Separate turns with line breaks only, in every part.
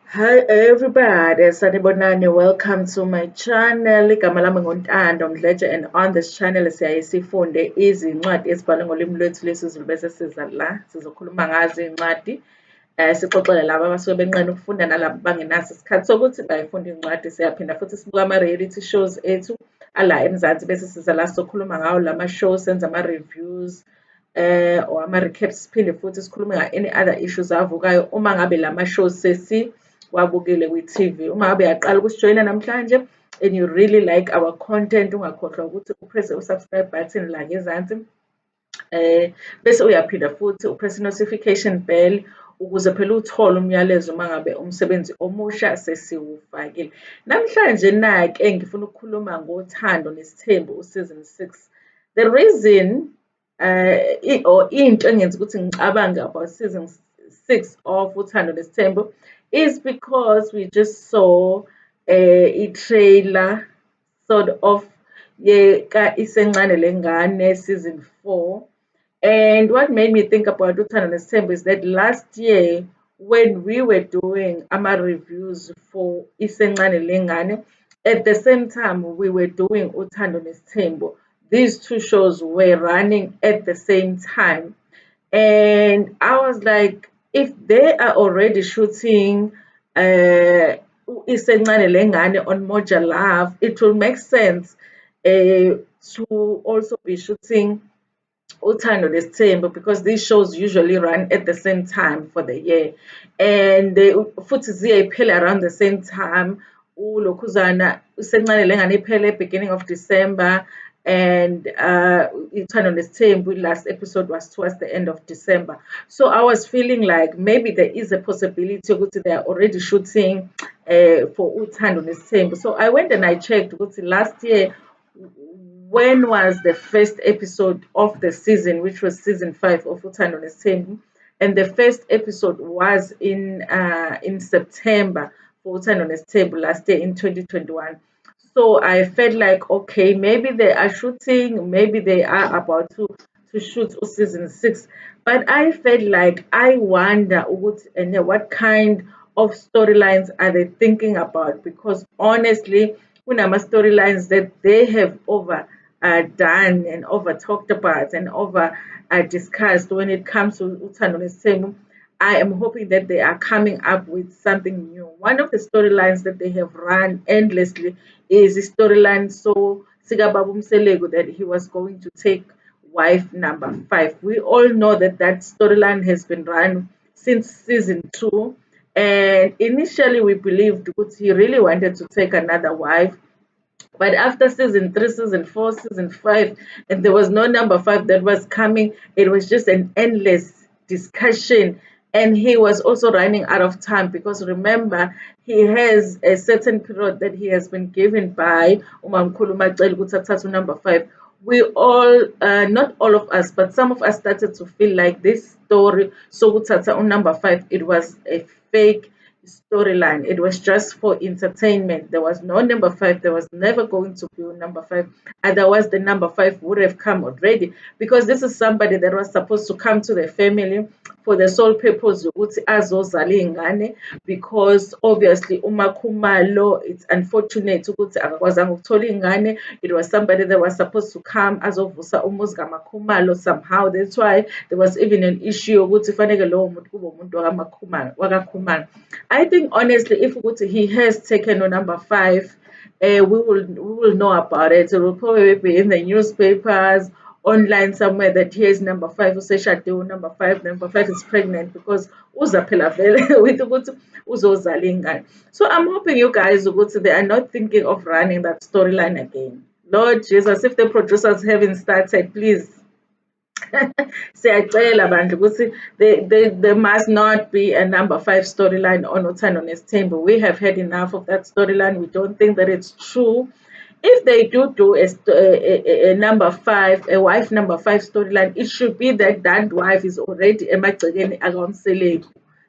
Hi everybody, sanibonani. Welcome to my channel. Igama lami nguNtando Mdletshe, and on this channel siyaye sifunde izincwadi ezibhalwe ngolimi lwethu lwesiZulu bese siza la sizokhuluma ngazo iy'ncwadi. Sixoxele laba abasuke benqena ukufunda nalabo bangenaso isikhathi sokuthi bayifunde iy'ncwadi. Siyaphinda futhi sibuka ama-reality shows ethu ala eMzansi bese siza la sizokhuluma ngawo lama shows, senze ama-reviews or ama-recaps, siphinde futhi sikhulume nga-any other issues avukayo uma ngabe lama shows wabukele kwi-TV. Uma ngabe uyaqala ukusijoyina namhlanje and you really like our content, ungakhohlwa ukuthi upresse u-subscribe button la ngezansi, bese uyaphinda futhi upress i-notification bell ukuze phela uthole umyalezo uma ngabe umsebenzi omusha sesiwufakile. Namhlanje-ke ngifuna ukukhuluma ngothando nesithembu season 6. The reason or into engenza ukuthi ngicabange about season 6 of Uthando Nesthembu is because we just saw i-trailer sort of ka Isencane Lengane season 4. And what made me think about Uthando Nesthembu is that last year when we were doing our reviews for Isencane Lengane, at the same time we were doing Uthando Nesthembu. These two shows were running at the same time. And I was like, if they are already shooting Isencane Lengane on Moja Love, it will make sense to also be shooting Uthando Nesthembu because these shows usually run at the same time for the year. And futhi ziyayiphela around the same time. Ulokhuzana Isencane Lengane iphele beginning of December, and Uthando Nesthembu last episode was towards the end of December. So I was feeling like maybe there is a possibility ukuthi they are already shooting for Uthando Nesthembu. So I went and I checked ukuthi last year when was the first episode of the season, which was season 5 of Uthando Nesthembu, and the first episode was in September for Uthando Nesthembu last year in 2021. So I felt like, okay, maybe they are shooting, maybe they are about to shoot season 6. But I felt like I wonder what kind of storylines are they thinking about, because honestly, kunama storylines that they have over done and over talked about and over discussed when it comes to Uthando Nesthembu. I am hoping that they are coming up with something new. One of the storylines that they have run endlessly is the storyline so Sigababu Mselego that he was going to take wife number 5. We all know that that storyline has been run since season 2, and initially we believed that he really wanted to take another wife, but after season 3, season 4, season 5, and there was no number 5 that was coming, it was just an endless discussion. And he was also running out of time because remember, he has a certain period that he has been given by Umamkhulu Macele ukuthi athathe number 5. We all, not all of us, but some of us started to feel like this story, so Utata number 5, it was a fake storyline. It was just for entertainment. There was no number 5. There was never going to be a number 5. Otherwise, the number 5 would have come already, because this is somebody that was supposed to come to the family for the sole purpose ukuthi azozala iy'ngane, because obviously uMakhumalo, it's unfortunate ukuthi akakwazanga ukuthola iy'ngane. It was somebody that was supposed to come azovusa umuzi kaMakhumalo somehow. That's why there was even an issue ukuthi fanele lowo muntu kube umuntu wakaKhumalo. I think honestly, if ukuthi he has taken a number 5, we will know about it. It will probably be in the newspapers, online somewhere, that here's number 5, useshade number 5 is pregnant, because uza phela vele with ukuthi uzozala ingane. So I'm hoping you guys ukuthi they are not thinking of running that storyline again. Lord Jesus, if the producers haven't started, please. Siyacela bandla ukuthi there must not be a number 5 storyline on Uthando Nesthembu. We have had enough of that storyline. We don't think that it's true. If they do a number 5, a wife number 5 storyline, it should be that that wife is already emagcekeni akaMseleki.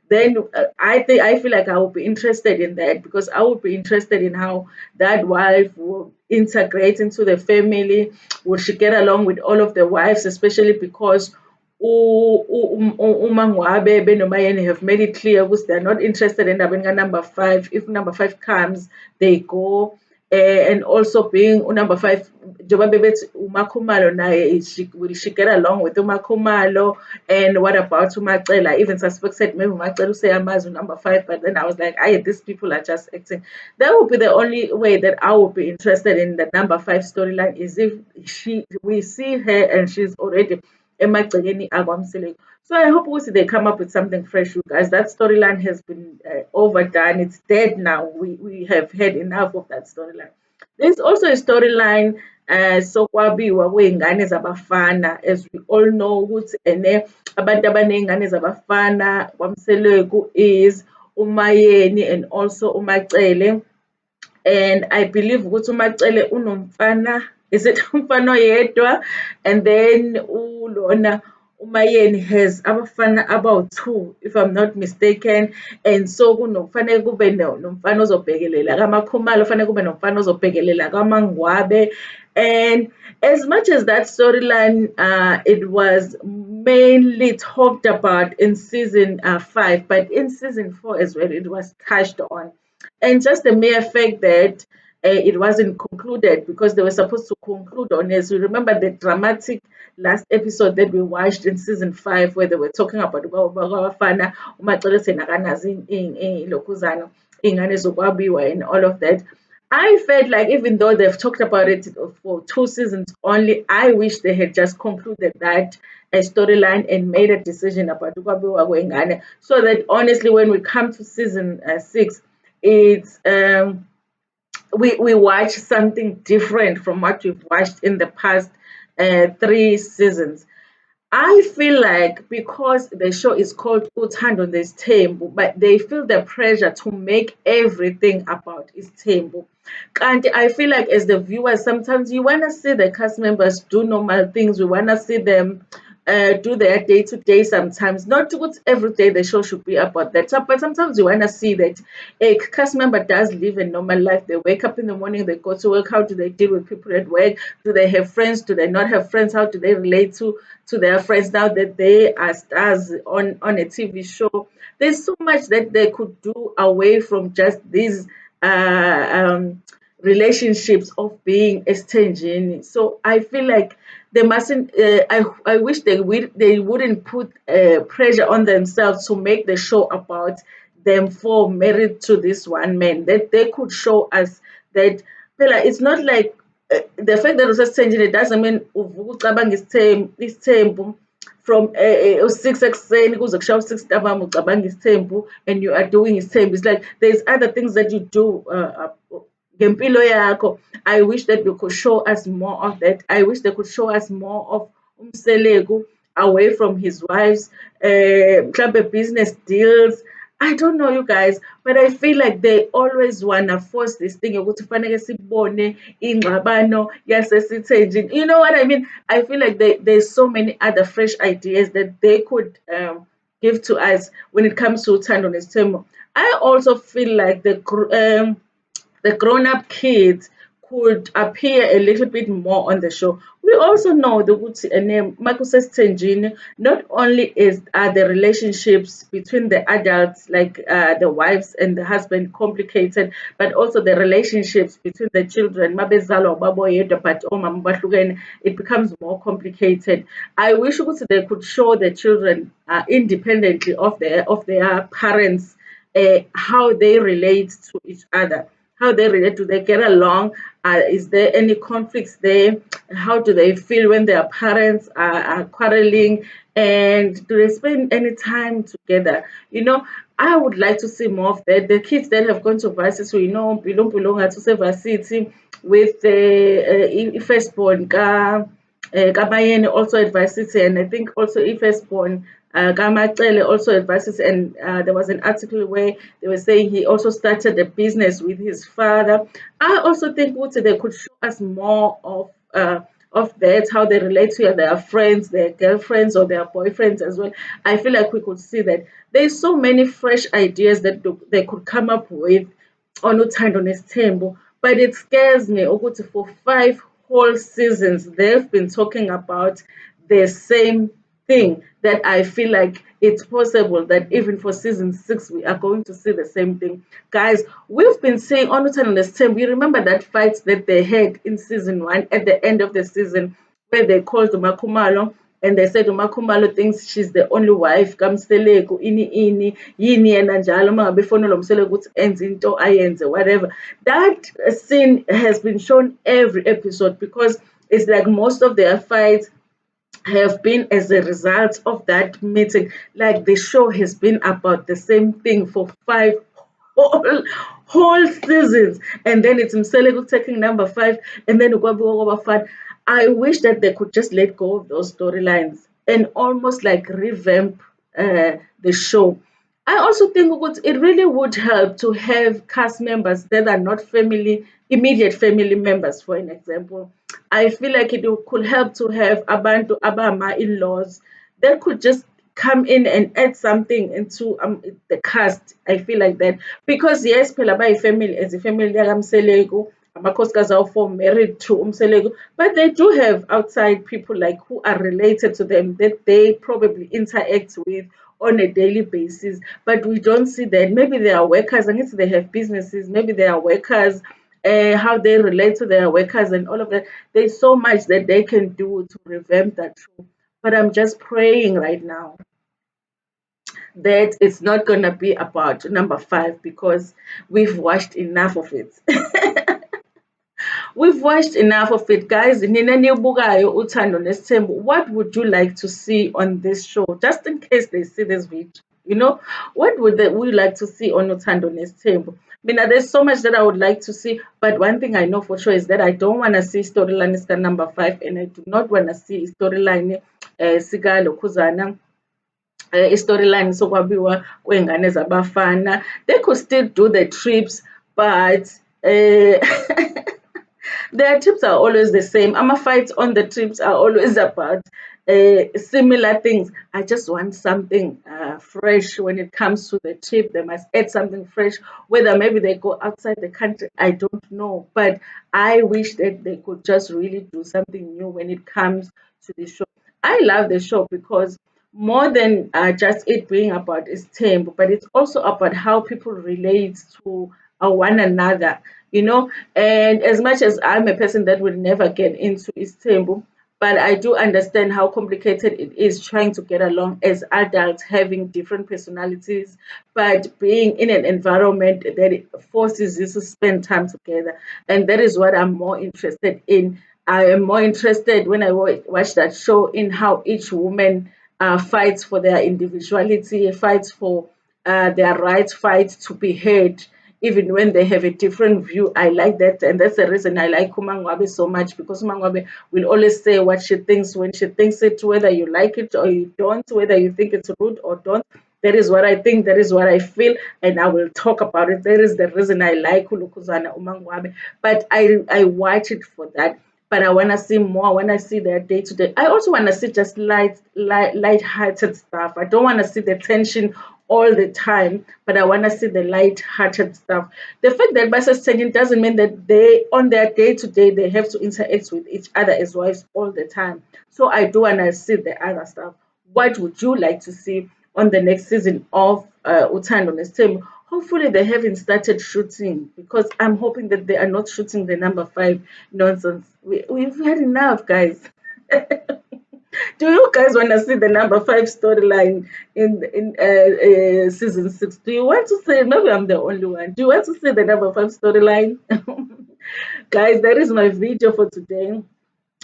Then I feel like I would be interested in that, because I would be interested in how that wife will integrate into the family. Will she get along with all of the wives, especially because uma ngabe benomayeni have made it clear ukuthi they're not interested endabeni ka-number 5. If number 5 comes, they go. And also being number 5, njengoba bebethi uMakhumalo naye, will she get along with uMakhumalo? And what about uMacele? I even suspected maybe uMacele useyamazi number 5, but then I was like, aye, these people are just acting. That would be the only way that I would be interested in the number 5 storyline, is if we see her and she's already emagcekeni akwamseleku. So I hope ukuthi they come up with something fresh, you guys. That storyline has been overdone. It's dead now. We have had enough of that storyline. There's also a storyline sokwabiwa kwey'ngane zabafana. As we all know ukuthi abantu abaney'ngane zabafana kwamseleku is uMayeni and also uMacele. And I believe ukuthi uMacele unomfana, is it umfana oyedwa? And then ulona uMayeni has abafana abawu-2, if I'm not mistaken. And so kufanele kube nomfana ozobhekelela kaMakhumalo, kufanele kube nomfana ozobhekelela kaMangwabe. And as much as that storyline, it was mainly talked about in season 5, but in season 4 as well, it was touched on. And just the mere fact that it wasn't concluded, because they were supposed to conclude on it. So remember the dramatic last episode that we watched in season 5, where they were talking about abafana, uMacele senakanazi ilokhuzana, iy'ngane zokwabiwa and all of that. I felt like even though they've talked about it for 2 seasons only, I wish they had just concluded that storyline and made a decision about ukwabiwa kwengane, so that honestly, when we come to season 6, it's we watch something different from what we've watched in the past 3 seasons. I feel like because the show is called Uthando Nesthembu, but they feel the pressure to make everything about Isthembu. And I feel like as the viewers, sometimes you want to see the cast members do normal things. We want to see them do their day to day sometimes. Not what every day the show should be about that. But sometimes you want to see that a cast member does live a normal life. They wake up in the morning, they go to work. How do they deal with people at work? Do they have friends? Do they not have friends? How do they relate to their friends now that they are stars on a TV show? There's so much that they could do away from just these relationships of being exchanging. So I feel like they mustn't. I wish they wouldn't put pressure on themselves to make the show about them four married to this one man. That they could show us that phela it's not like the fact that usesithenjini, it doesn't mean uvuka ucabanga isithembu from 6 ekuseni kuze kushaya u-6 ntambama ucabanga isithembu and you are doing isithembu. It's like there's other things that you do ngempilo yakho. I wish that they could show us more of that. I wish they could show us more of Umseleku away from his wife's business deals. I don't know, you guys, but I feel like they always wanna force this thing yokuthi kufanele sibone ingxabano yasesithenjini. You know what I mean? I feel like there's so many other fresh ideas that they could give to us when it comes to Uthando Nesthembu. I also feel like the grown-up kids could appear a little bit more on the show. We also know the Michael says Tenjini, not only are the relationships between the adults, like the wives and the husband, complicated, but also the relationships between the children, Mabezalo, Baboyedo, but it becomes more complicated. I wish they could show the children independently of their parents, how they relate to each other, how they relate. Do they get along? Is there any conflicts there? How do they feel when their parents are quarreling? And do they spend any time together? I would like to see more of that. The kids that have gone to varsity, belong to varsity with the firstborn Kabayeni also at varsity, and I think also firstborn Gamacele also advises, and there was an article where they were saying he also started a business with his father. I also think they could show us more of that, how they relate to their friends, their girlfriends or their boyfriends as well. I feel like we could see that there's so many fresh ideas that they could come up with on Uthando Nesthembu, but it scares me ukuthi for 5 whole seasons they've been talking about the same thing that I feel like it's possible that even for season 6 we are going to see the same thing. Guys, we've been saying on Uthando Nesthembu, you remember that fight that they had in season 1 at the end of the season where they called Umakumalo and they said Umakumalo thinks she's the only wife kamseleko ini yini yena njalo mangabe efonela umseleko ukuthi enze into ayenze whatever. That scene has been shown every episode because it's like most of their fights have been as a result of that meeting. Like the show has been about the same thing for 5 whole seasons, and then it's Mseleko taking number 5, and then Ukwabiwa Kwabafana. I wish that they could just let go of those storylines and almost like revamp the show. I also think it really would help to have cast members that are not immediate family members, for an example. I feel like it could help to have abantu abama in-laws that could just come in and add something into the cast. I feel like that because yes, phela family as a family yakamseleko, amakhosikazi awu-4 married to umseleko, but they do have outside people like who are related to them that they probably interact with on a daily basis, but we don't see that. Maybe they are workers, and if they have businesses, maybe they are workers, how they relate to their workers and all of that. There's so much that they can do to revamp that show. But I'm just praying right now that it's not going to be about number 5 because we've watched enough of it. We've watched enough of it, guys. Nina niyobukayo Uthando Nesthembu, what would you like to see on this show? Just in case they see this video, what would you like to see on Uthando Nesthembu? There's so much that I would like to see, but one thing I know for sure is that I don't want to see storyline is number 5, and I do not want to see storyline Sika Lokuzana. Storyline sokwabiwa kwengane zabafana. They could still do the trips, but their trips are always the same. Ama fights on the trips are always about similar things. I just want something fresh when it comes to the trip. They must add something fresh. Whether maybe they go outside the country, I don't know. But I wish that they could just really do something new when it comes to the show. I love the show because more than just it being about its theme, but it's also about how people relate to one another, And as much as I'm a person that will never get into Istanbul, but I do understand how complicated it is trying to get along as adults, having different personalities, but being in an environment that it forces you to spend time together. And that is what I'm more interested in. I am more interested when I watch that show in how each woman fights for their individuality, fights for their rights, fights to be heard even when they have a different view. I like that, and that's the reason I like Umangwabe so much because Umangwabe will always say what she thinks when she thinks it, whether you like it or you don't, whether you think it's rude or don't. That is what I think, that is what I feel, and I will talk about it. That is the reason I like Ulukuzana Umangwabe. But I watch it for that. But I want to see more. I want to see their day to day. I also want to see just light-hearted stuff. I don't want to see the tension all the time, but I want to see the light-hearted stuff. The fact that Basa tension doesn't mean that they, on their day to day, they have to interact with each other as wives all the time. So I do want to see the other stuff. What would you like to see on the next season of Uthando Nesthembu? Hopefully they haven't started shooting because I'm hoping that they are not shooting the number 5 nonsense. We've had enough, guys. Do you guys want to see the number 5 storyline in season 6? Do you want to see? Maybe I'm the only one. Do you want to see the number 5 storyline? Guys, that is my video for today.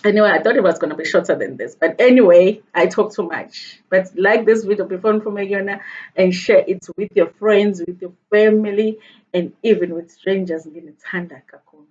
Anyway, I thought it was going to be shorter than this. But anyway, I talk too much. But like this video before Yona and share it with your friends, with your family, and even with strangers. Nginithanda kakhulu.